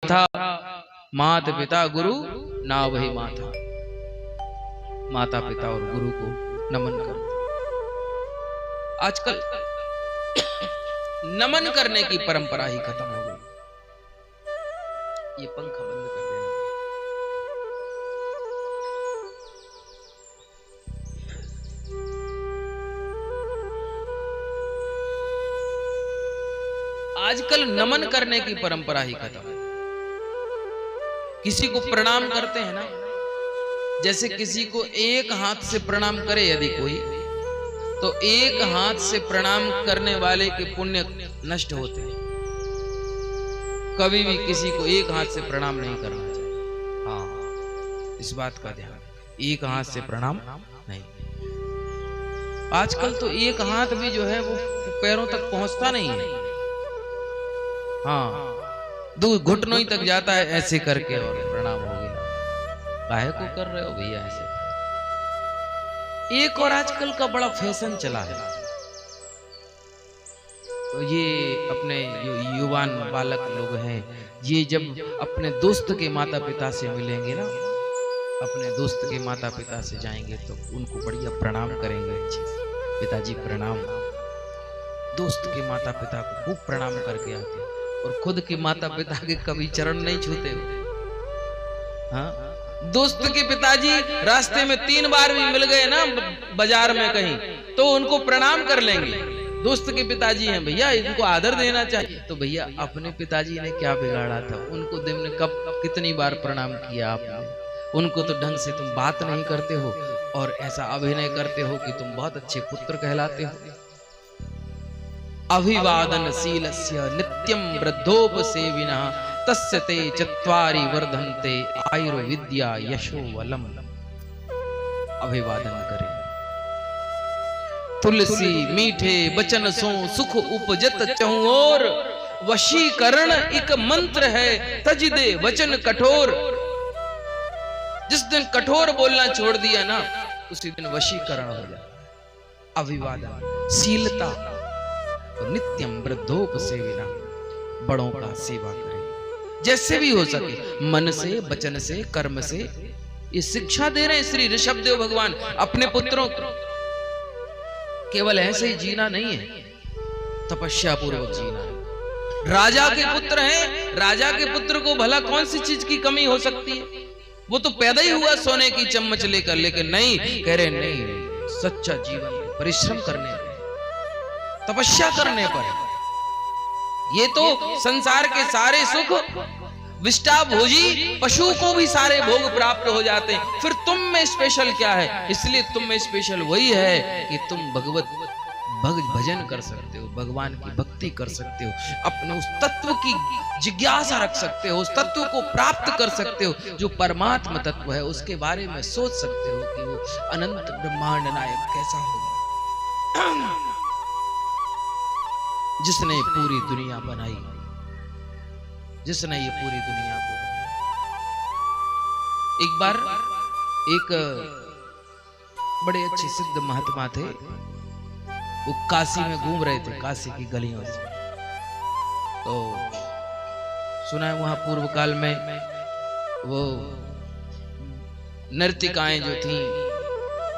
था, मात पिता गुरु ना वही माथा। माता पिता और गुरु को नमन करते। आजकल नमन करने की परंपरा ही खत्म हो गई। ये पंखा बंद कर देना। आजकल नमन करने की परंपरा ही खत्म है। किसी को प्रणाम करते हैं ना, जैसे किसी को एक हाथ से प्रणाम करे यदि कोई, तो एक हाथ से प्रणाम करने वाले के पुण्य नष्ट होते हैं। कभी भी किसी को एक हाथ से प्रणाम नहीं करना चाहिए। हाँ, इस बात का ध्यान, एक हाथ से प्रणाम नहीं। आजकल तो एक हाथ भी जो है वो पैरों तक पहुंचता नहीं है। हाँ, दूर घुटनों ही तक जाता है ऐसे करके और प्रणाम हो गया। काहे को कर रहे हो भैया ऐसे? एक और आजकल का बड़ा फैशन चला है, तो ये अपने जो युवान बालक लोग हैं, ये जब अपने दोस्त के माता पिता से मिलेंगे ना, अपने दोस्त के माता पिता से जाएंगे तो उनको बढ़िया प्रणाम करेंगे। अच्छे पिताजी प्रणाम। दोस्त के माता पिता को खूब प्रणाम करके आते हैं और खुद के माता पिता के कभी चरण नहीं छूते हो। हाँ, दोस्त के पिताजी रास्ते में 3 बार भी मिल गए ना बाजार में कहीं, तो उनको प्रणाम कर लेंगे। दोस्त के पिताजी हैं भैया, इनको आदर देना चाहिए। तो भैया अपने पिताजी ने क्या बिगाड़ा था? उनको दिन में कब कितनी बार प्रणाम किया आपने? उनको तो ढंग से तुम बात नहीं करते हो और ऐसा अभिनय करते हो कि तुम बहुत अच्छे पुत्र कहलाते हो। अभिवादनशीलस्य नित्यं वृद्धोपसेविनः तस्य ते चत्वारि वर्धन्ते आयुर्विद्या यशो वलम। अभिवादन करें। तुलसी मीठे बचन सो सुख उपजत चहुं ओर, वशीकरण एक मंत्र है तजिदे वचन कठोर। जिस दिन कठोर बोलना छोड़ दिया ना, उसी दिन वशीकरण हो जाए। अभिवादन, शीलता, तो नित्यम वृद्धोपसेविना, बड़ों का सेवा करें जैसे भी हो सके, मन से, वचन से, कर्म से। ये शिक्षा दे रहे हैं श्री ऋषभ देव भगवान अपने पुत्रों को। केवल ऐसे ही जीना नहीं है, तपस्या पूर्वक जीना है। राजा के पुत्र हैं, राजा के पुत्र को भला कौन सी चीज की कमी हो सकती है? वो तो पैदा ही हुआ सोने की चम्मच लेकर, लेकिन नहीं, कह रहे नहीं, सच्चा जीवन परिश्रम करने पर, तपस्या करने पर। ये तो संसार के सारे सुख विष्टा भोजी पशु को भी सारे भोग प्राप्त हो जाते हैं, फिर तुम में स्पेशल क्या है? इसलिए तुम में स्पेशल वही है कि तुम भजन कर सकते हो, भगवान की भक्ति कर सकते हो, अपने उस तत्व की जिज्ञासा रख सकते हो, उस तत्व को प्राप्त कर सकते हो जो परमात्मा तत्व है। उसके बारे में सोच सकते हो कि वो अनंत ब्रह्मांड नायक कैसा होगा, जिसने पूरी दुनिया बनाई, जिसने ये पूरी दुनिया को बनाया। एक बार एक बड़े अच्छे सिद्ध महात्मा थे, वो काशी में घूम रहे थे, काशी की गलियों से। तो सुना है वहां पूर्व काल में वो नर्तिकाएं जो थी,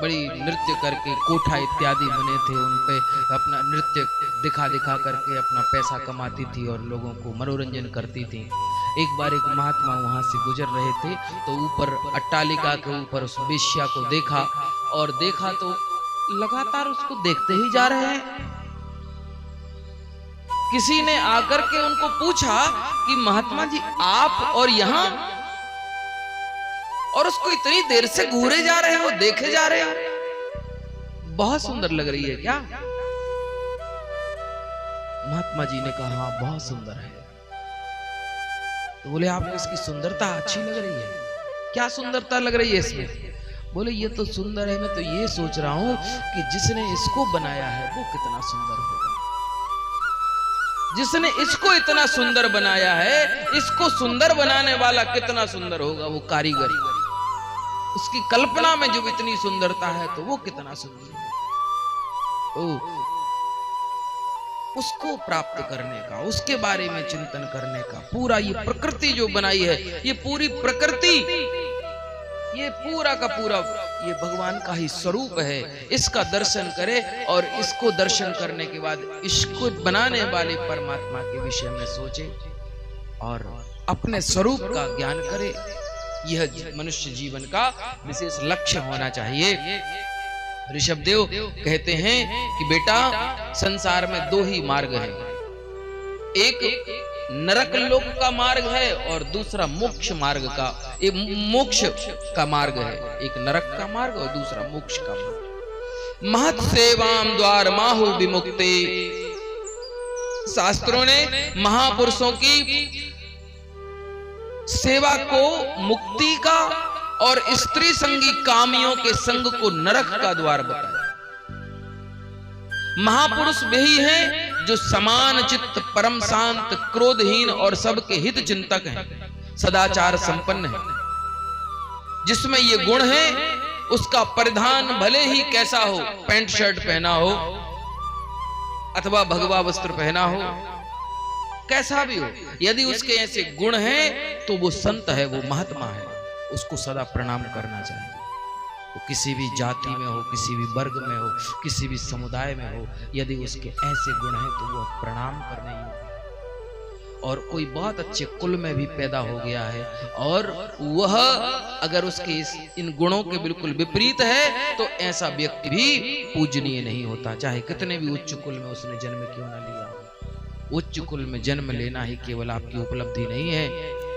बड़ी नृत्य करके कोठा इत्यादि बने थे, उन पे अपना नृत्य दिखा दिखा करके अपना पैसा कमाती थी और लोगों को मनोरंजन करती थी। एक बार एक महात्मा वहां से गुजर रहे थे, तो ऊपर अट्टालिका के ऊपर उस वेश्या को देखा, और देखा तो लगातार उसको देखते ही जा रहे हैं। किसी ने आकर के उनको पूछा कि महात्मा जी आप और यहां, और उसको इतनी देर से घूरे जा रहे हो, देखे जा रहे हो, बहुत सुंदर लग रही है क्या? महात्मा जी ने कहा हाँ बहुत सुंदर है। तो बोले आपको इसकी सुंदरता अच्छी लग रही है? क्या सुंदरता लग रही है इसमें? बोले ये तो सुंदर है, मैं तो ये सोच रहा हूं कि जिसने इसको बनाया है वो कितना सुंदर होगा। जिसने इसको इतना सुंदर बनाया है, इसको सुंदर बनाने वाला कितना सुंदर होगा, वो कारीगर, उसकी कल्पना में जो इतनी सुंदरता है तो वो कितना सुंदर है। उसको प्राप्त करने का, उसके बारे में चिंतन करने का। पूरा ये प्रकृति जो बनाई है, ये पूरी प्रकृति, ये पूरा का पूरा ये भगवान का ही स्वरूप है। इसका दर्शन करे और इसको दर्शन करने के बाद इसको बनाने वाले परमात्मा के विषय में सोचे और अपने स्वरूप का ज्ञान करे। यह मनुष्य जीवन का विशेष लक्ष्य होना चाहिए। ऋषभदेव कहते हैं कि बेटा, संसार में दो ही मार्ग है, एक नरक लोक का मार्ग है और दूसरा मोक्ष मार्ग का, एक मोक्ष का मार्ग है। एक नरक का मार्ग और दूसरा मोक्ष का मार्ग। महत् सेवाम द्वार माहु विमुक्ते, शास्त्रों ने महापुरुषों की सेवा को मुक्ति का और स्त्री संगी कामियों के संग को नरक का द्वार बताया। महापुरुष वही हैं जो समान चित्त, परम शांत, क्रोधहीन और सबके हित चिंतक हैं, सदाचार संपन्न हैं। जिसमें ये गुण है, उसका परिधान भले ही कैसा हो, पैंट शर्ट पहना हो अथवा भगवा वस्त्र पहना हो, कैसा भी हो, यदि उसके ऐसे गुण हैं तो वो संत है, वो महात्मा है, उसको सदा प्रणाम करना चाहिए। वो किसी भी जाति में हो, किसी भी वर्ग में हो, किसी भी समुदाय में हो, यदि उसके ऐसे गुण हैं तो वो प्रणाम करने योग्य है। और कोई बहुत अच्छे कुल में भी पैदा हो गया है और वह अगर उसके इन गुणों के बिल्कुल विपरीत है तो ऐसा व्यक्ति भी पूजनीय नहीं होता, चाहे कितने भी उच्च कुल में उसने जन्म क्यों न लिया हो। उच्च कुल में जन्म लेना ही केवल आपकी उपलब्धि नहीं है,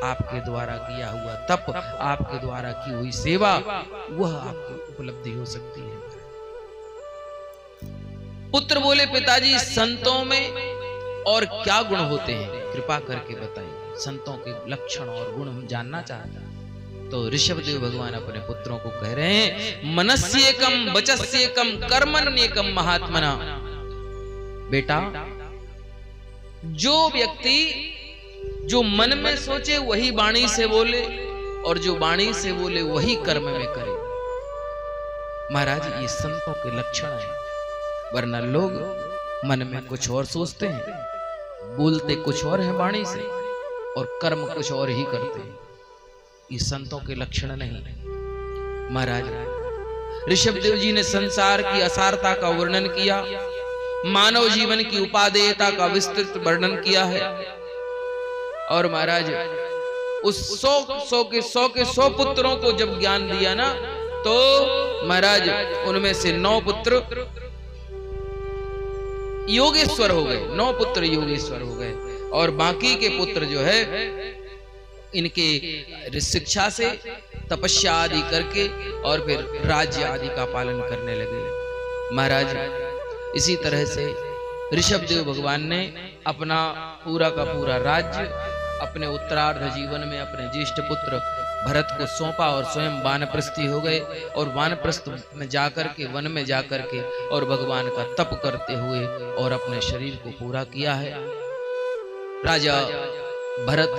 आपके द्वारा किया हुआ तप, आपके द्वारा की हुई सेवा, वह आपकी उपलब्धि हो सकती है। पुत्र बोले, पिताजी संतों में और क्या गुण होते हैं, कृपा करके बताइए। संतों के लक्षण और गुण हम जानना चाहते हैं। तो ऋषभदेव भगवान अपने पुत्रों को कह रहे हैं, मनस्येकम वचस्येकम कर्मण्येकम महात्मना। बेटा, जो व्यक्ति जो मन में सोचे वही वाणी से बोले और जो वाणी से बोले वही कर्म में करे। महाराज, ये संतों के लक्षण हैं, वरना लोग मन में कुछ और सोचते हैं, बोलते कुछ और है वाणी से और कर्म कुछ और ही करते हैं। ये संतों के लक्षण नहीं। महाराज, ऋषभदेव जी ने संसार की असारता का वर्णन किया, मानव जीवन की उपादेयता का विस्तृत वर्णन किया है। और महाराज, उस 100 के 100 पुत्रों को जब ज्ञान दिया ना, तो महाराज उनमें से 9 पुत्र योगेश्वर हो गए, 9 पुत्र योगेश्वर हो गए और बाकी के पुत्र जो है इनके शिक्षा से, तपस्या आदि करके और फिर राज्य आदि का पालन करने लगे। महाराज, इसी तरह से ऋषभदेव भगवान ने अपना पूरा का पूरा राज्य अपने उत्तरार्ध जीवन में अपने ज्येष्ठ पुत्र भरत को सौंपा और स्वयं वानप्रस्थी हो गए और वानप्रस्थ में जाकर के, वन में जाकर के और भगवान का तप करते हुए और अपने शरीर को पूरा किया है। राजा भरत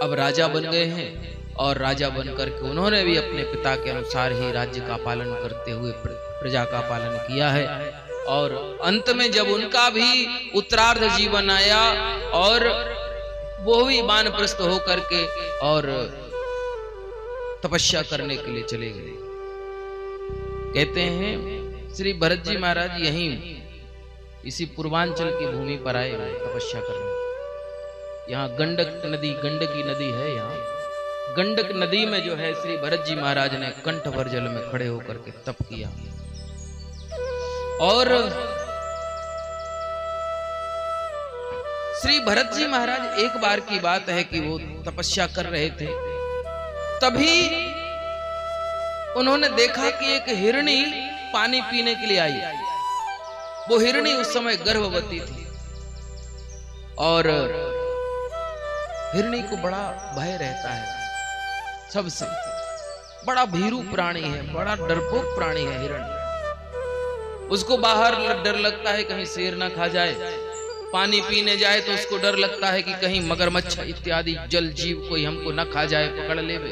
अब राजा बन गए हैं और राजा बनकर के उन्होंने भी अपने पिता के अनुसार ही राज्य का पालन करते हुए प्रजा का पालन किया है। और अंत में जब उनका भी उत्तरार्ध जीवन आया और वो भी वानप्रस्थ होकर के और तपस्या करने के लिए चले गए। कहते हैं श्री भरत जी महाराज यहीं इसी पूर्वांचल की भूमि पर आए तपस्या करने। यहाँ गंडक नदी, गंडकी नदी है, यहाँ गंडक नदी में जो है श्री भरत जी महाराज ने कंठ भर जल में खड़े होकर के तप किया। और श्री भरत जी महाराज, एक बार की बात है कि वो तपस्या कर रहे थे, तभी उन्होंने देखा कि एक हिरणी पानी पीने के लिए आई। वो हिरणी उस समय गर्भवती थी और हिरणी को बड़ा भय रहता है सबसे, बड़ा भीरू प्राणी है, बड़ा डरपोक प्राणी है हिरणी। उसको बाहर डर लगता है कहीं शेर ना खा जाए, पानी पीने जाए तो उसको डर लगता है कि कहीं मगरमच्छ इत्यादि जल जीव कोई हमको न खा जाए, पकड़ लेवे,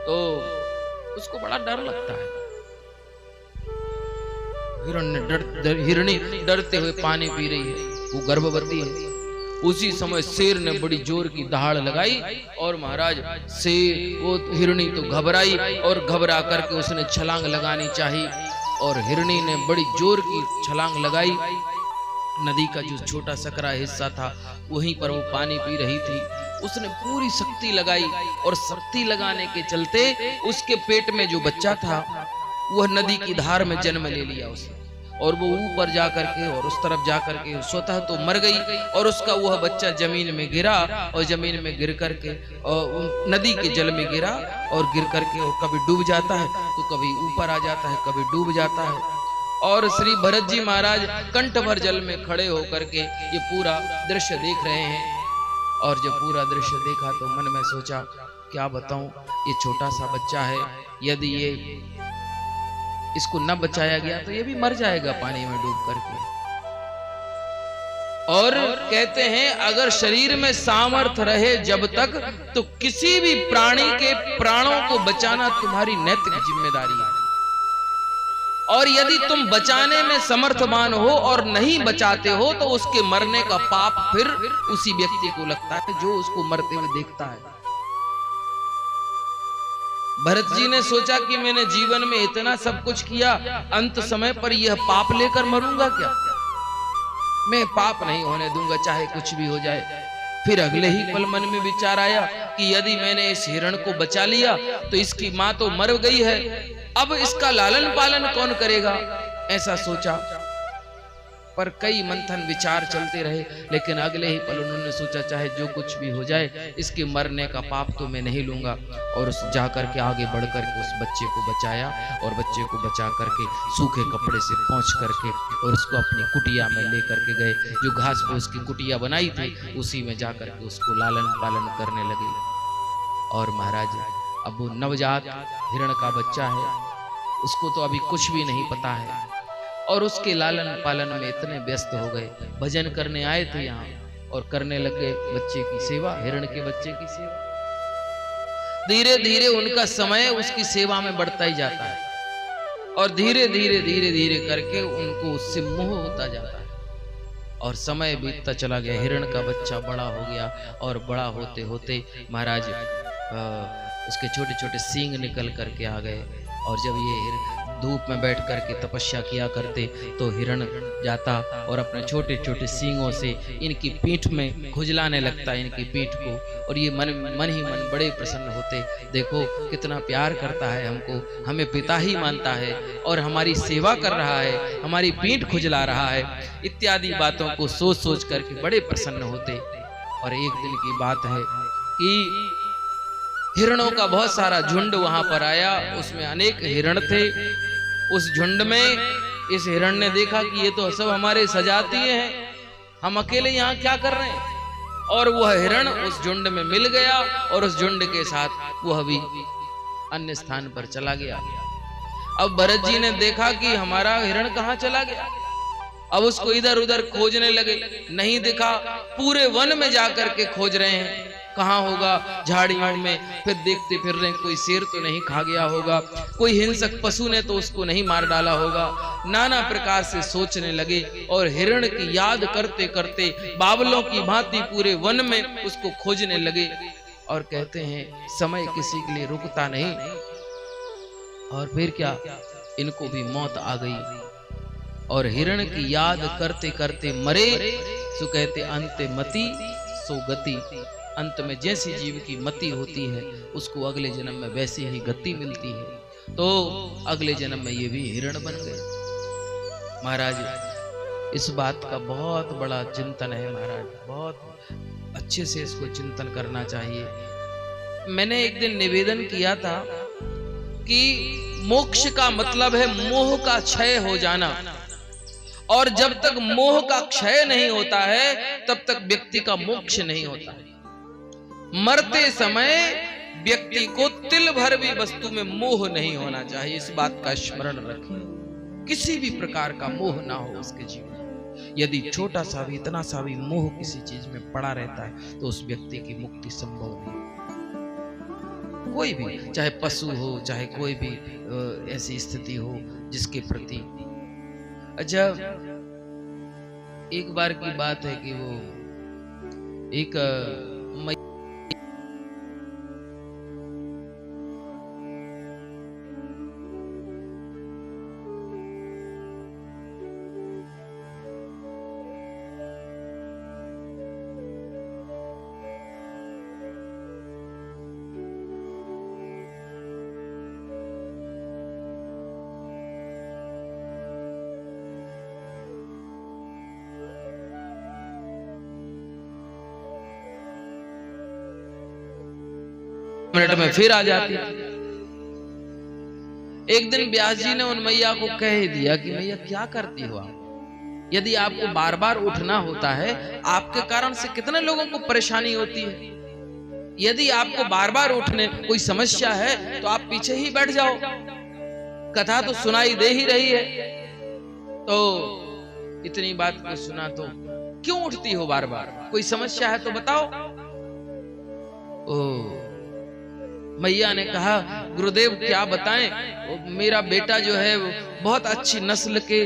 तो उसको बड़ा डर लगता है। हिरणी डरते हुए पानी पी रही है, वो गर्भवती है। उसी समय शेर ने बड़ी जोर की दहाड़ लगाई और महाराज शेर वो हिरणी तो घबराई और घबरा करके उसने छलांग लगानी चाहिए और हिरणी ने बड़ी जोर की छलांग लगाई। नदी का जो छोटा सकरा हिस्सा था वहीं पर वो पानी पी रही थी। उसने पूरी शक्ति लगाई और शक्ति लगाने के चलते उसके पेट में जो बच्चा था वह नदी की धार में जन्म ले लिया उसने और वो ऊपर जाकर के और उस तरफ जाकर के स्वतः तो मर गई और उसका वह बच्चा जमीन में गिरा और जमीन में गिर करके और नदी के जल में गिरा और गिर करके और कभी डूब जाता है तो कभी ऊपर आ जाता है, कभी डूब जाता है। और श्री भरत जी महाराज कंठ भर जल में खड़े होकर के ये पूरा दृश्य देख रहे हैं। और जब पूरा दृश्य देखा तो मन में सोचा क्या बताऊं, ये छोटा सा बच्चा है, यदि ये इसको न बचाया गया तो ये भी मर जाएगा पानी में डूब करके। और कहते हैं अगर शरीर में सामर्थ्य रहे जब तक तो किसी भी प्राणी के प्राणों को बचाना तुम्हारी नैतिक जिम्मेदारी है। और यदि तुम बचाने में समर्थवान हो और नहीं बचाते हो तो उसके मरने का पाप फिर उसी व्यक्ति को लगता है जो उसको मरते हुए देखता है। भरत जी ने सोचा कि मैंने जीवन में इतना सब कुछ किया, अंत समय पर यह पाप लेकर मरूंगा क्या? मैं पाप नहीं होने दूंगा चाहे कुछ भी हो जाए। फिर अगले ही पल मन में विचार आया कि यदि मैंने इस हिरण को बचा लिया तो इसकी मां तो मर गई है, अब इसका लालन पालन कौन करेगा? ऐसा सोचा। पर कई मंथन विचार चलते रहे, लेकिन अगले ही पल उन्होंने सोचा चाहे जो कुछ भी हो जाए इसके मरने का पाप तो मैं नहीं लूंगा। और उस जाकर के आगे बढ़ करके उस बच्चे को बचाया और बच्चे को बचा करके सूखे कपड़े से पोंछ करके और उसको अपनी कुटिया में ले करके गए। जो घास फूस की कुटिया बनाई थी उसी में जाकर के उसको लालन पालन करने लगे। और महाराज अब वो नवजात हिरण का बच्चा है, उसको तो अभी कुछ भी नहीं पता है और उसके लालन पालन में इतने व्यस्त हो गए। भजन करने आए थे यहाँ और करने लगे बच्चे की सेवा, हिरण के बच्चे की सेवा। धीरे धीरे उनका समय उसकी सेवा में बढ़ता ही जाता है और धीरे धीरे धीरे धीरे करके उनको उससे मोह होता जाता है और समय बीतता चला गया। हिरण का बच्चा बड़ा हो गया और बड़ा होते होते महाराज उसके छोटे छोटे सींग निकल करके आ गए। और जब ये धूप में बैठ करके तपस्या किया करते तो हिरण जाता और अपने छोटे छोटे सींगों से इनकी पीठ में खुजलाने लगता इनकी पीठ को। और ये मन ही मन बड़े प्रसन्न होते, देखो कितना प्यार करता है हमको, हमें पिता ही मानता है और हमारी सेवा कर रहा है, हमारी पीठ खुजला रहा है, इत्यादि बातों को सोच सोच करके बड़े प्रसन्न होते। और एक दिन की बात है कि हिरणों का बहुत सारा झुंड वहां पर आया, उसमें अनेक हिरण थे। उस झुंड में इस हिरण ने देखा कि ये तो सब हमारे सजातीय हैं, हम अकेले यहाँ क्या कर रहे हैं। और वह हिरण उस झुंड में मिल गया और उस झुंड के साथ वह भी अन्य स्थान पर चला गया। अब भरत जी ने देखा कि हमारा हिरण कहाँ चला गया। अब उसको इधर उधर खोजने लगे, नहीं दिखा। पूरे वन में जाकर के खोज रहे हैं कहाँ होगा, झाड़ियों में। फिर देखते फिर रहे कोई शेर तो नहीं खा गया होगा, कोई हिंसक पशु ने तो उसको नहीं मार डाला होगा। नाना प्रकार से सोचने लगे और हिरण की याद करते करते बावलों की भांति पूरे वन में उसको खोजने लगे। और कहते हैं समय किसी के लिए रुकता नहीं। और फिर क्या, इनको भी मौत आ गई और हिरण की याद करते करते मरे। सो कहते अंते मति सो गति, अंत में जैसी जीव की मति होती है उसको अगले जन्म में वैसी ही गति मिलती है। तो अगले जन्म में ये भी हिरण बन गए। महाराज इस बात का बहुत बड़ा चिंतन है महाराज, बहुत अच्छे से इसको चिंतन करना चाहिए। मैंने एक दिन निवेदन किया था कि मोक्ष का मतलब है मोह का क्षय हो जाना, और जब तक मोह का क्षय नहीं होता है तब तक व्यक्ति का मोक्ष नहीं होता है। मरते समय व्यक्ति को तिल भर भी वस्तु में मोह नहीं होना चाहिए, इस बात का स्मरण रखें। किसी भी प्रकार का मोह ना हो उसके जीवन में। यदि छोटा सा भी इतना सा भी मोह किसी चीज में पड़ा रहता है तो उस व्यक्ति की मुक्ति संभव नहीं। कोई भी, चाहे पशु हो चाहे कोई भी ऐसी स्थिति हो जिसके प्रति। अच्छा एक बार की बात है कि वो एक मिनट में फिर आ जाती थी। एक दिन व्यास जी ने उन मैया को कह दिया कि मैया क्या करती हो आप, यदि आपको बार बार उठना होता है, आपके कारण से कितने लोगों को परेशानी होती है, यदि आपको बार बार उठने कोई समस्या है तो आप पीछे ही बैठ जाओ, कथा तो सुनाई दे ही रही है। तो इतनी बात को सुना तो क्यों उठती हो बार बार, कोई समस्या है तो बताओ। ओ मैया ने कहा गुरुदेव क्या बताएं, मेरा बेटा जो है बहुत अच्छी नस्ल के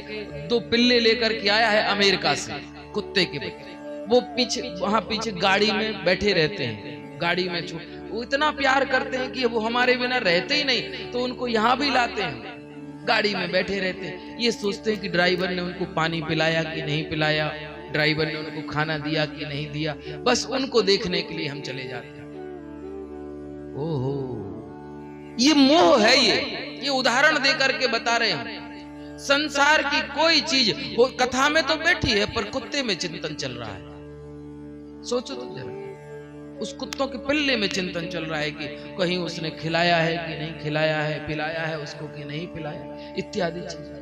2 पिल्ले लेकर के आया है अमेरिका से, कुत्ते के बच्चे, वो पीछे वहां पीछे गाड़ी में बैठे रहते हैं, गाड़ी में वो इतना प्यार करते हैं कि वो हमारे बिना रहते ही नहीं, तो उनको यहाँ भी लाते हैं, गाड़ी में बैठे रहते हैं। ये सोचते हैं कि ड्राइवर ने उनको पानी पिलाया कि नहीं पिलाया, ड्राइवर ने उनको खाना दिया कि नहीं दिया, बस उनको देखने के लिए हम चले जाते हैं। ओहो, ये मोह है, ये उदाहरण देकर के बता रहे हैं। संसार की कोई चीज वो कथा में तो बैठी है पर कुत्ते में चिंतन चल रहा है। सोचो तो जरा, उस कुत्तों के पिल्ले में चिंतन चल रहा है कि कहीं उसने खिलाया है कि नहीं खिलाया है, पिलाया है उसको कि नहीं पिलाया, इत्यादि चीजें।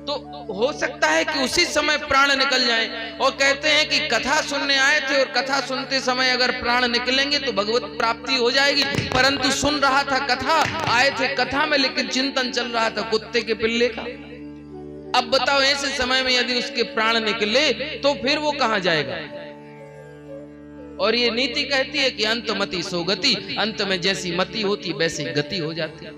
तो हो सकता है कि उसी समय प्राण निकल जाए, और कहते हैं कि कथा सुनने आए थे और कथा सुनते समय अगर प्राण निकलेंगे तो भगवत प्राप्ति हो जाएगी, परंतु सुन रहा था कथा, आए थे कथा में, लेकिन चिंतन चल रहा था कुत्ते के पिल्ले का। अब बताओ ऐसे समय में यदि उसके प्राण निकले तो फिर वो कहां जाएगा। और ये नीति कहती है कि अंत मति सो गति, अंत में जैसी मति होती वैसी गति हो जाती।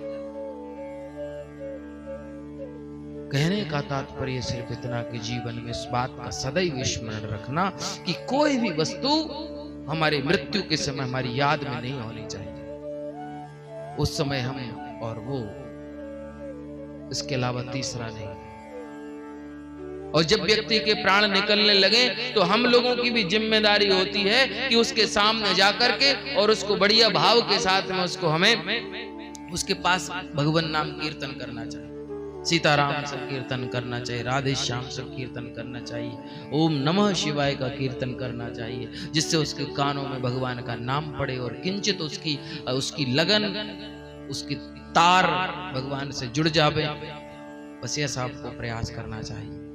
कहने का तात्पर्य सिर्फ इतना कि जीवन में इस बात का सदैव स्मरण रखना कि कोई भी वस्तु हमारे मृत्यु के समय हमारी याद में नहीं होनी चाहिए, उस समय हम और वो, इसके अलावा तीसरा नहीं। और जब व्यक्ति के प्राण निकलने लगे तो हम लोगों की भी जिम्मेदारी होती है कि उसके सामने जाकर के और उसको बढ़िया भाव के साथ में उसको हमें उसके पास भगवान नाम कीर्तन करना चाहिए, सीताराम संकीर्तन करना चाहिए, राधे श्याम संकीर्तन करना चाहिए, ओम नमः शिवाय का कीर्तन करना चाहिए, जिससे उसके कानों में भगवान का नाम पड़े और किंचित उसकी लगन, उसकी तार भगवान से जुड़ जावे। बस ऐसा आपको प्रयास करना चाहिए।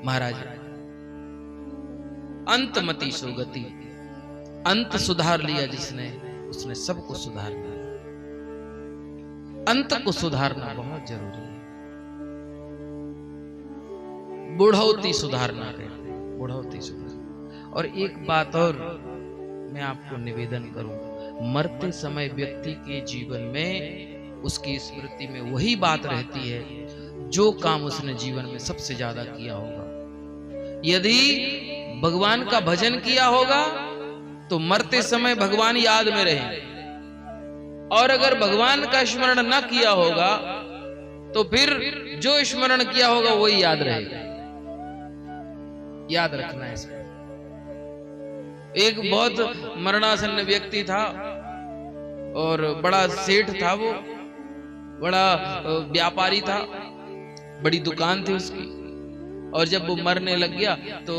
महाराज, अंत मति सो गति, अंत सुधार लिया जिसने, उसने सबको सुधार लिया। अंत को सुधारना बहुत जरूरी है। बुढ़ौती सुधारना कहते हैं, बुढ़ौती सुधारना। और एक बात और मैं आपको निवेदन करूं, मरते समय व्यक्ति के जीवन में उसकी स्मृति में वही बात रहती है जो काम उसने जीवन में सबसे ज्यादा किया होगा। यदि भगवान का भजन किया होगा तो मरते समय भगवान याद में रहेंगे, और अगर भगवान का स्मरण न किया होगा तो फिर जो स्मरण किया होगा वही याद रहेगा। याद रखना है इसमें। एक बहुत मरणासन्न व्यक्ति था और बड़ा सेठ था, वो बड़ा व्यापारी था, बड़ी दुकान थी उसकी। और जब वो मरने लग गया तो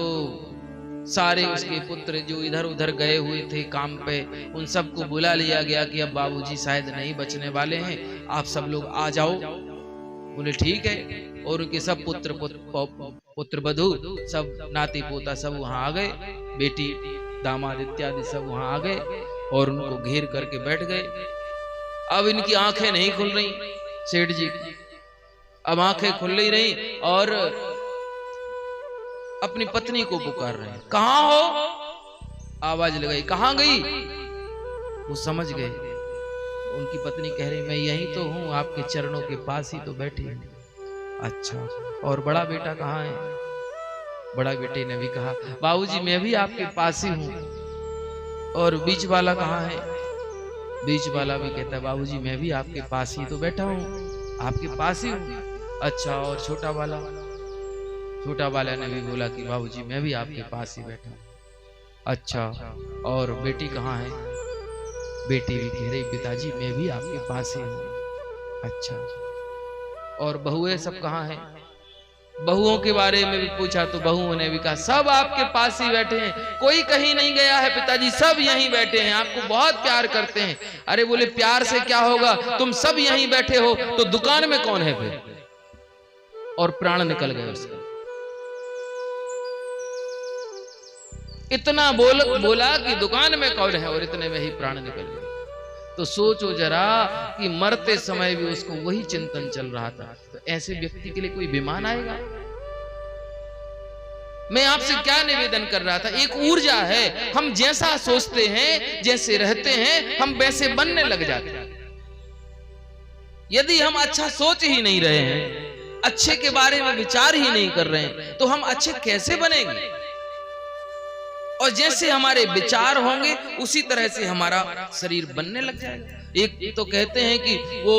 सारे उसके पुत्र जो इधर उधर गए हुए थे काम पे, उन सबको बुला लिया गया कि अब बाबूजी शायद नहीं बचने वाले हैं, आप सब लोग आ जाओ। बोले ठीक है। और उनके सब पुत्र वधू, सब नाती पोता सब वहां आ गए, बेटी दामाद इत्यादि सब वहां आ गए और उनको घेर करके बैठ गए। अब इनकी आंखें नहीं खुल रही, सेठ जी की अब आंखें खुल नहीं रही, और अपनी पत्नी को पुकार रहे हैं, कहां हो? आवाज लगाई, कहां गई? वो समझ गए। उनकी पत्नी कह रही, मैं यहीं तो हूं, आपके चरणों के पास ही तो बैठी हूं। अच्छा, और बड़ा बेटा कहां है? बड़ा बेटे ने भी कहा बाबूजी मैं भी आपके पास ही हूँ। और बीच वाला कहाँ है? बीच वाला भी कहता है बाबूजी मैं भी आपके पास ही तो बैठा हूँ, आपके पास ही हूँ। अच्छा और छोटा वाला? छोटा वाला ने भी बोला कि बाबूजी मैं भी आपके पास ही बैठा हूँ। अच्छा और बेटी कहाँ है? बेटी भी कह रही पिताजी मैं भी आपके पास ही हूँ। अच्छा और बहुएं सब कहाँ हैं? बहुओं के बारे में भी पूछा तो बहुओं ने भी कहा सब आपके पास ही बैठे हैं, कोई कहीं नहीं गया है पिताजी, सब यहीं बैठे हैं, आपको बहुत प्यार करते हैं। अरे बोले प्यार से क्या होगा, तुम सब यहीं बैठे हो तो दुकान में कौन है फिर? और प्राण निकल गए उसके। इतना बोला कि दुकान में कौन है और इतने में ही प्राण निकल गए। तो सोचो जरा कि मरते समय भी उसको वही चिंतन चल रहा था, तो ऐसे व्यक्ति के लिए कोई विमान आएगा? मैं आपसे क्या निवेदन कर रहा था, एक ऊर्जा है, हम जैसा सोचते हैं जैसे रहते हैं हम वैसे बनने लग जाते हैं। यदि हम अच्छा सोच ही नहीं रहे हैं, अच्छे के बारे में विचार ही नहीं कर रहे हैं, तो हम अच्छे कैसे बनेंगे? और जैसे हमारे विचार होंगे उसी तरह से हमारा शरीर बनने लग जाएगा। एक तो कहते हैं कि वो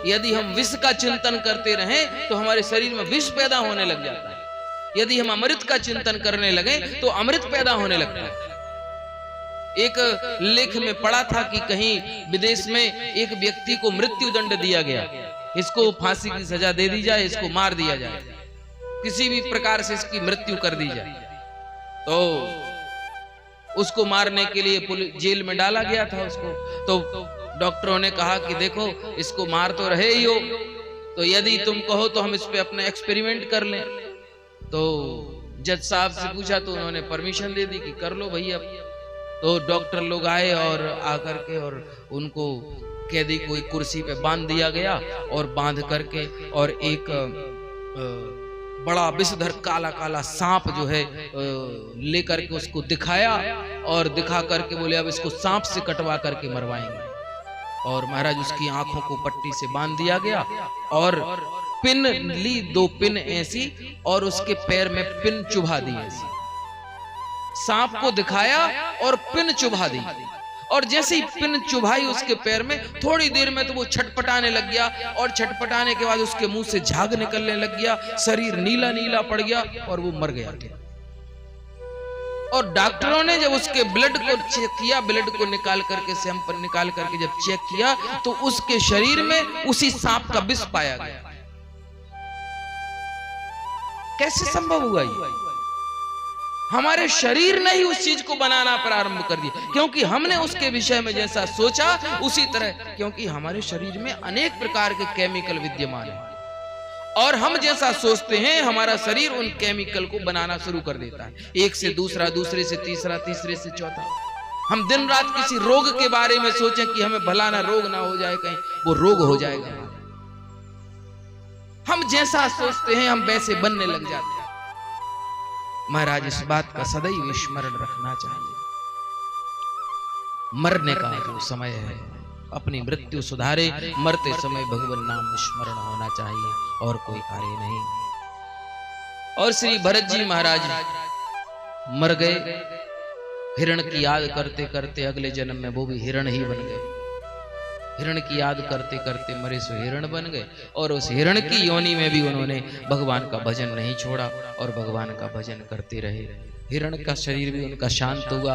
यदि हम विष का चिंतन करते रहें तो हमारे शरीर में विष पैदा होने लग जाता है, यदि हम अमृत का चिंतन करने लगे तो अमृत पैदा होने लगता है। एक लेख में पढ़ा था कि कहीं विदेश में एक व्यक्ति को मृत्यु दंड दिया गया, इसको फांसी की सजा दे दी जाए, इसको मार दिया जाए, किसी भी प्रकार से इसकी मृत्यु कर दी जाए। तो उसको मारने के लिए जेल में डाला गया था उसको। तो डॉक्टरों ने कहा कि देखो इसको मार तो रहे ही हो, तो यदि तुम कहो तो हम इस पे अपना एक्सपेरिमेंट कर लें। तो जज साहब से पूछा तो उन्होंने परमिशन दे दी कि कर लो भैया। तो डॉक्टर लोग आए और आकर के और उनको कैदी को एक कुर्सी पे बांध दिया गया और बांध करके और एक बड़ा विषधर काला काला सांप जो है लेकर के उसको दिखाया और दिखा करके बोले अब इसको सांप से कटवा करके मरवाएंगे। और महाराज उसकी आंखों को पट्टी से बांध दिया गया और पिन ली, 2 पिन ऐसी, और उसके पैर में पिन चुभा दी ऐसी। सांप को दिखाया और पिन चुभा दी, और जैसे ही पिन चुभाई उसके पैर में, थोड़ी देर में तो वो छटपटाने लग गया और छटपटाने के बाद उसके मुंह से झाग निकलने लग गया, शरीर नीला नीला पड़ गया और वो मर गया। और डॉक्टरों ने जब उसके ब्लड को चेक किया, ब्लड को निकाल करके सैंपल निकाल करके जब चेक किया तो उसके शरीर में उसी सांप का विष पाया गया। कैसे संभव हुआ ये? हमारे शरीर ने ही उस चीज को बनाना प्रारंभ कर दिया, क्योंकि हमने उसके विषय में जैसा सोचा उसी तरह, क्योंकि हमारे शरीर में अनेक प्रकार के केमिकल विद्यमान हैं और हम जैसा सोचते हैं हमारा शरीर उन केमिकल को बनाना शुरू कर देता है, एक से दूसरा, दूसरे से तीसरा, तीसरे से चौथा। हम दिन रात किसी रोग के बारे में सोचें कि हमें भला ना रोग ना हो जाए, कहीं वो रोग हो जाएगा। हम जैसा सोचते हैं हम वैसे बनने लग जाते हैं। महाराज इस बात का सदैव स्मरण रखना चाहिए। मरने का जो समय है अपनी मृत्यु सुधारे, मरते समय भगवान नाम स्मरण होना चाहिए और कोई कार्य नहीं। और श्री भरत जी महाराज मर गए, हिरण की याद करते करते अगले जन्म में वो भी हिरण ही बन गए। हिरण की याद करते करते मरे सो हिरण बन गए, और उस हिरण की योनि में भी उन्होंने भगवान का भजन नहीं छोड़ा और भगवान का भजन करते रहे। हिरण का शरीर भी उनका शांत हुआ।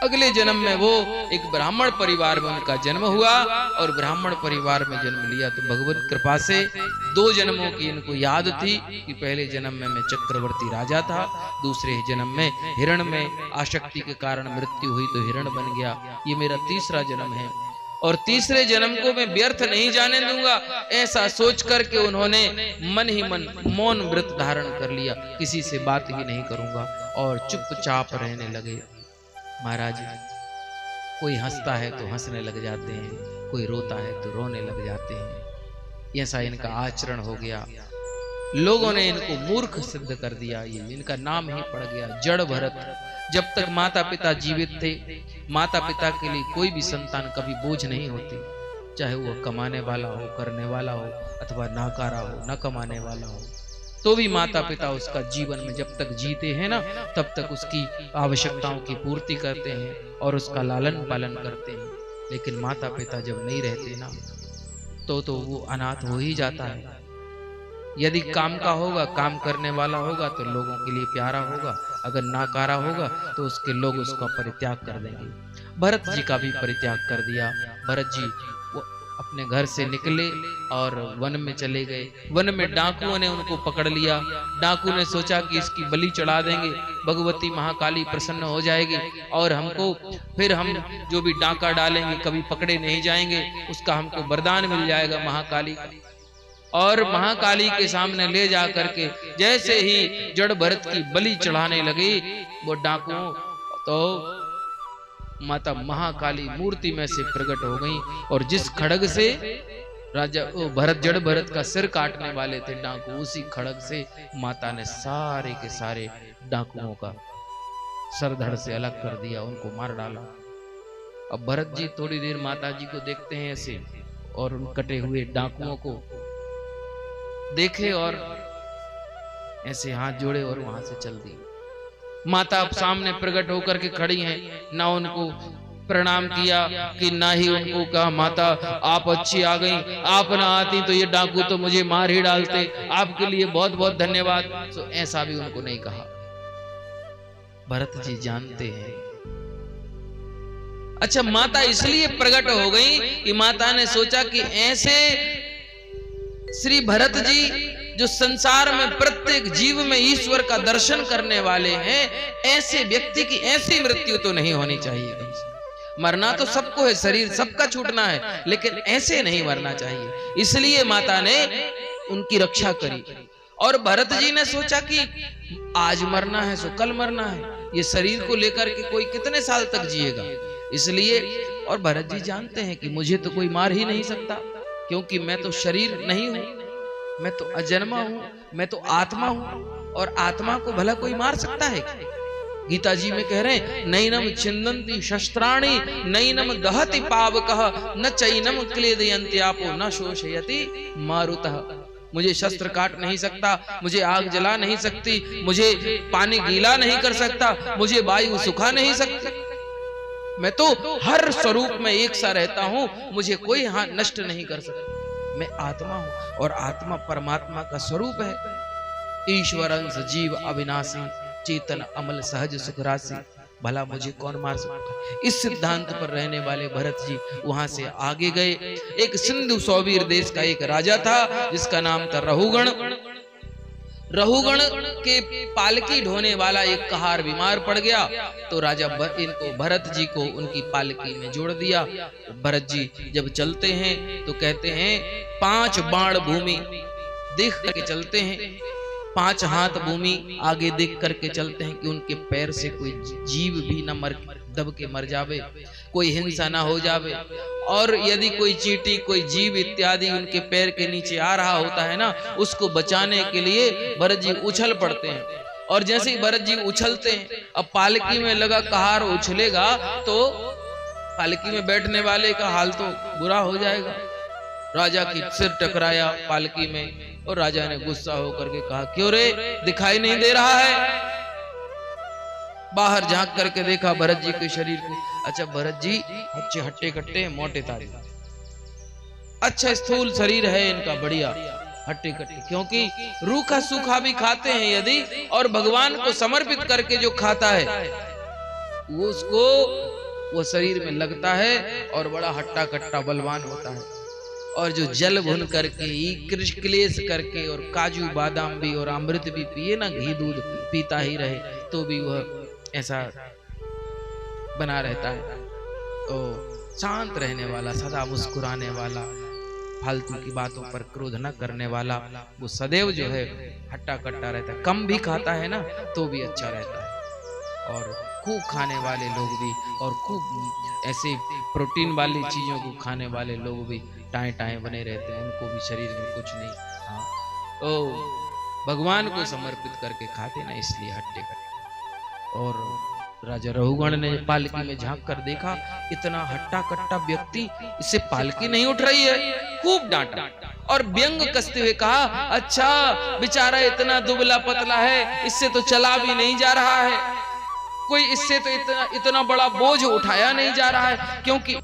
अगले जन्म में वो एक ब्राह्मण परिवार में उनका जन्म हुआ, और ब्राह्मण परिवार में जन्म लिया तो भगवत कृपा से 2 जन्मों की इनको याद थी कि पहले जन्म में मैं चक्रवर्ती राजा था, दूसरे जन्म में हिरण में आसक्ति के कारण मृत्यु हुई तो हिरण बन गया, ये मेरा तीसरा जन्म है और तीसरे जन्म को मैं व्यर्थ नहीं जाने दूंगा। ऐसा सोच करके उन्होंने मन ही मन मौन व्रत धारण कर लिया, किसी से बात ही नहीं करूंगा और चुपचाप रहने लगे। महाराज कोई हंसता है तो हंसने लग जाते हैं, कोई रोता है तो रोने लग जाते हैं। ऐसा इनका आचरण हो गया। लोगों ने इनको मूर्ख सिद्ध कर दिया, ये इनका नाम ही पड़ गया जड़ भरत। जब तक माता पिता जीवित थे, माता पिता के लिए कोई भी संतान कभी बोझ नहीं होती, चाहे वो कमाने वाला हो, करने वाला हो, अथवा नाकारा हो, न कमाने वाला हो। तो भी माता पिता उसका जीवन में जब तक जीते हैं ना, तब तक उसकी आवश्यकताओं की पूर्ति करते हैं और उसका लालन पालन करते हैं। लेकिन माता पिता जब नहीं रहते ना, तो वो अनाथ हो ही जाता है। यदि काम का होगा, काम करने वाला होगा तो लोगों के लिए प्यारा होगा, अगर नाकारा होगा तो उसके लोग उसका परित्याग कर देंगे। भरत जी का भी परित्याग कर दिया। भरत जी वो अपने घर से निकले और वन में चले गए। वन में डाकुओं ने उनको पकड़ लिया। डाकू ने सोचा कि इसकी बलि चढ़ा देंगे, भगवती महाकाली प्रसन्न हो जाएगी और हमको फिर हम जो भी डाका डालेंगे कभी पकड़े नहीं जाएंगे, उसका हमको वरदान मिल जाएगा महाकाली का। और महाकाली के सामने ले जा करके जैसे ही जड़ भरत की बलि चढ़ाने लगे वो डाकुओं, तो माता महाकाली मूर्ति में से प्रकट हो गई और जिस खड़ग से राजा भरत जड़ भरत का सिर काटने वाले थे डाकू, उसी खड़ग से माता ने सारे के सारे डाकुओं का सर धड़ से अलग कर दिया, उनको मार डाला। अब भरत जी थोड़ी देर माता जी को देखते हैं ऐसे, और उन कटे हुए डाकुओं को देखे और ऐसे हाथ जोड़े और वहां से चल दी। माता अब सामने प्रकट होकर के खड़ी हैं, ना उनको प्रणाम किया कि ना ही उनको कहा माता आप अच्छी आ गई, आप ना आती तो ये डाकू तो मुझे मार ही डालते, आपके लिए बहुत बहुत धन्यवाद। तो ऐसा भी उनको नहीं कहा। भरत जी जानते हैं। अच्छा, माता इसलिए प्रकट हो गई कि माता ने सोचा कि ऐसे श्री भरत जी जो संसार में प्रत्येक जीव में ईश्वर का दर्शन करने वाले हैं, ऐसे व्यक्ति की ऐसी मृत्यु तो नहीं होनी चाहिए। मरना तो सबको है, शरीर सबका छूटना है, लेकिन ऐसे नहीं मरना चाहिए। इसलिए माता ने उनकी रक्षा करी। और भरत जी ने सोचा कि आज मरना है सो कल मरना है, ये शरीर को लेकर के कोई कितने साल तक जिएगा। इसलिए और भरत जी जानते हैं कि मुझे तो कोई मार ही नहीं सकता, क्योंकि मैं तो शरीर नहीं हूं, मैं तो अजन्मा हूं, मैं तो आत्मा हूं, और आत्मा को भला कोई मार सकता है? गीता जी में कह रहे हैं नैनम छिन्दन्ति शस्त्राणि नैनम दहति पावकः न चैनम क्लेदयन्ति आपो न शोषयति मारुतः। मुझे शस्त्र काट नहीं सकता, मुझे आग जला नहीं सकती, मुझे पानी गीला नहीं कर सकता, मुझे वायु सुखा नहीं सकती। मैं तो हर स्वरूप में एक सा रहता हूं, मुझे कोई नष्ट नहीं कर सकता। मैं आत्मा हूं और आत्मा परमात्मा का स्वरूप है। ईश्वर अंश जीव अविनाशी चेतन अमल सहज सुख राशि, भला मुझे कौन मार सकता। इस सिद्धांत पर रहने वाले भरत जी वहां से आगे गए। एक सिंधु सौवीर देश का एक राजा था जिसका नाम था रहुगण। रहुगण के पालकी ढोने वाला एक कहार बीमार पड़ गया, तो राजा इनको भरत जी को उनकी पालकी में जोड़ दिया। भरत जी जब चलते हैं तो कहते हैं 5 बाण भूमि देख करके चलते हैं, 5 हाथ भूमि आगे देख करके चलते हैं कि उनके पैर से कोई जीव भी न मर दब के मर जावे, कोई हिंसा ना हो जावे। और यदि कोई चींटी कोई जीव इत्यादि उनके पैर के नीचे आ रहा होता है ना, उसको बचाने के लिए भरत जी उछल पड़ते हैं। और जैसे ही भरत जी उछलते हैं, अब पालकी में लगा कहार उछलेगा तो पालकी में बैठने वाले का हाल तो बुरा हो जाएगा। राजा की सिर टकराया पालकी में और राजा ने गुस्सा होकर के कहा क्यों रे, दिखाई नहीं दे रहा है? बाहर झांक करके देखा भरत जी के शरीर को। अच्छा, भरत जी अच्छे हट्टे कट्टे मोटे ताजे, अच्छा स्थूल शरीर है इनका, बढ़िया हट्टे कट्टे, क्योंकि रूखा सूखा भी खाते हैं यदि, और भगवान को समर्पित करके जो खाता है वो उसको वो शरीर में लगता है और बड़ा हट्टा कट्टा बलवान होता है। और जो जल भुन करके क्लेश करके और काजू बादाम भी और अमृत भी पिए ना, घी दूध पीता ही रहे तो भी वह ऐसा बना रहता है। तो शांत रहने वाला, सदा मुस्कुराने वाला, फालतू की बातों पर क्रोध न करने वाला, वो सदैव जो है हट्टा कट्टा रहता है। कम भी खाता है ना तो भी अच्छा रहता है। और खूब खाने वाले लोग भी और खूब ऐसे प्रोटीन वाली चीजों को खाने वाले लोग भी टाए टाए बने रहते हैं, उनको भी शरीर में कुछ नहीं। हाँ, तो भगवान को समर्पित करके खाते ना, इसलिए हट्टे कट्टे। और राजा रहुगण ने पालकी में झांक कर देखा, इतना हट्टा कट्टा व्यक्ति, इससे पालकी नहीं उठ रही है। खूब डांटा, और व्यंग कसते हुए कहा, अच्छा बेचारा इतना दुबला पतला है, इससे तो चला भी नहीं जा रहा है, कोई इससे तो इतना बड़ा बोझ उठाया नहीं जा रहा है, क्योंकि